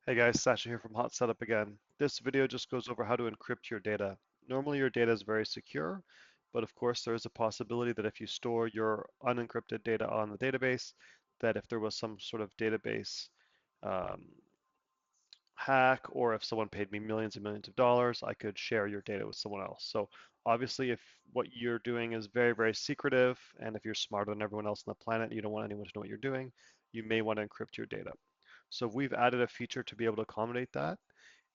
Hey guys, Sasha here from HotSetup again. This video just goes over how to encrypt your data. Normally your data is very secure, but of course there is a possibility that if you store your unencrypted data on the database, that if there was some sort of database um, hack, or if someone paid me millions and millions of dollars, I could share your data with someone else. So obviously if what you're doing is very, very secretive, and if you're smarter than everyone else on the planet, you don't want anyone to know what you're doing, you may want to encrypt your data. So we've added a feature to be able to accommodate that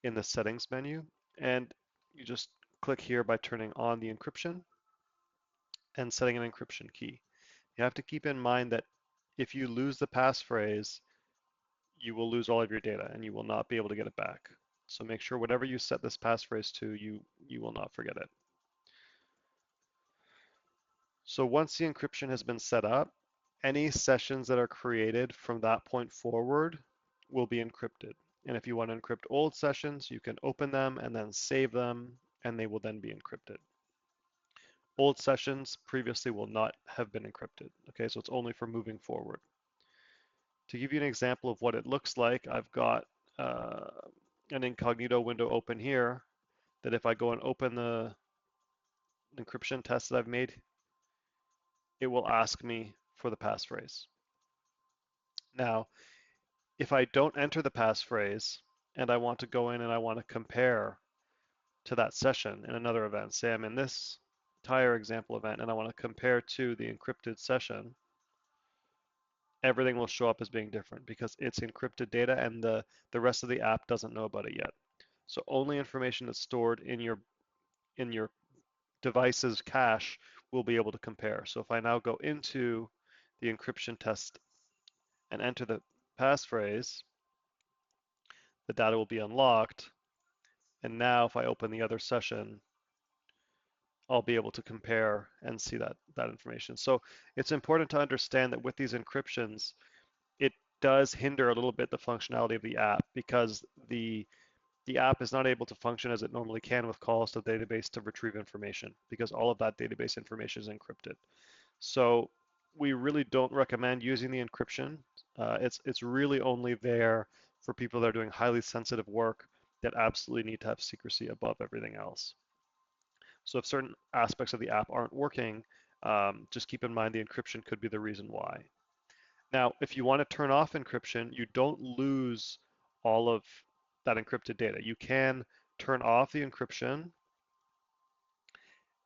in the settings menu, and you just click here by turning on the encryption and setting an encryption key. You have to keep in mind that if you lose the passphrase, you will lose all of your data and you will not be able to get it back. So make sure whatever you set this passphrase to, you will not forget it. So once the encryption has been set up, any sessions that are created from that point forward will be encrypted. And if you want to encrypt old sessions, you can open them and then save them, and they will then be encrypted. Old sessions previously will not have been encrypted. Okay, so it's only for moving forward. To give you an example of what it looks like, I've got uh, an incognito window open here that if I go and open the encryption test that I've made, it will ask me for the passphrase. Now, if I don't enter the passphrase and I want to go in and I want to compare to that session in another event, say I'm in this entire example event and I want to compare to the encrypted session, everything will show up as being different because it's encrypted data and the rest of the app doesn't know about it yet. So only information that's stored in your device's cache will be able to compare. So if I now go into the encryption test and enter the passphrase, the data will be unlocked. And now if I open the other session, I'll be able to compare and see that information. So it's important to understand that with these encryptions, it does hinder a little bit the functionality of the app because the app is not able to function as it normally can with calls to the database to retrieve information because all of that database information is encrypted. So we really don't recommend using the encryption. It's really only there for people that are doing highly sensitive work that absolutely need to have secrecy above everything else. So if certain aspects of the app aren't working, just keep in mind the encryption could be the reason why. Now, if you want to turn off encryption, you don't lose all of that encrypted data. You can turn off the encryption,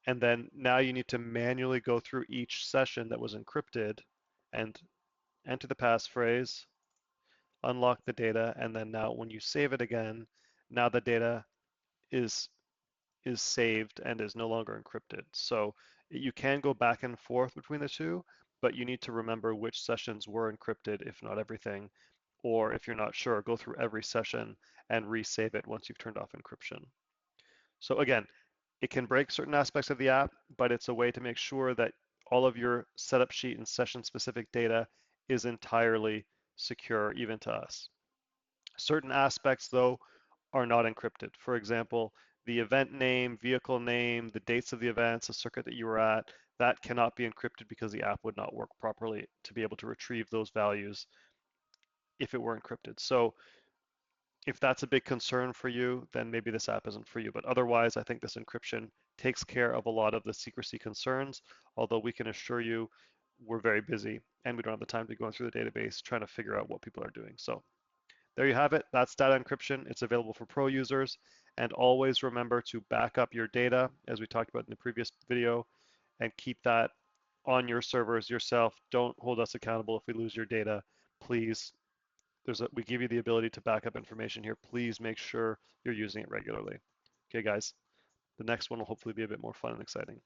and then now you need to manually go through each session that was encrypted and enter the passphrase, unlock the data, and then now when you save it again, now the data is saved and is no longer encrypted. So you can go back and forth between the two, but you need to remember which sessions were encrypted, if not everything, or if you're not sure, go through every session and resave it once you've turned off encryption. So again, it can break certain aspects of the app, but it's a way to make sure that all of your setup sheet and session specific data is entirely secure, even to us. Certain aspects, though, are not encrypted. For example, the event name, vehicle name, the dates of the events, the circuit that you were at, that cannot be encrypted because the app would not work properly to be able to retrieve those values if it were encrypted. So if that's a big concern for you, then maybe this app isn't for you. But otherwise, I think this encryption takes care of a lot of the secrecy concerns, although we can assure you we're very busy and we don't have the time to go through the database trying to figure out what people are doing. So there you have it. That's data encryption. It's available for pro users. And always remember to back up your data, as we talked about in the previous video, and keep that on your servers yourself. Don't hold us accountable if we lose your data. Please, we give you the ability to back up information here. Please make sure you're using it regularly. Okay, guys, the next one will hopefully be a bit more fun and exciting.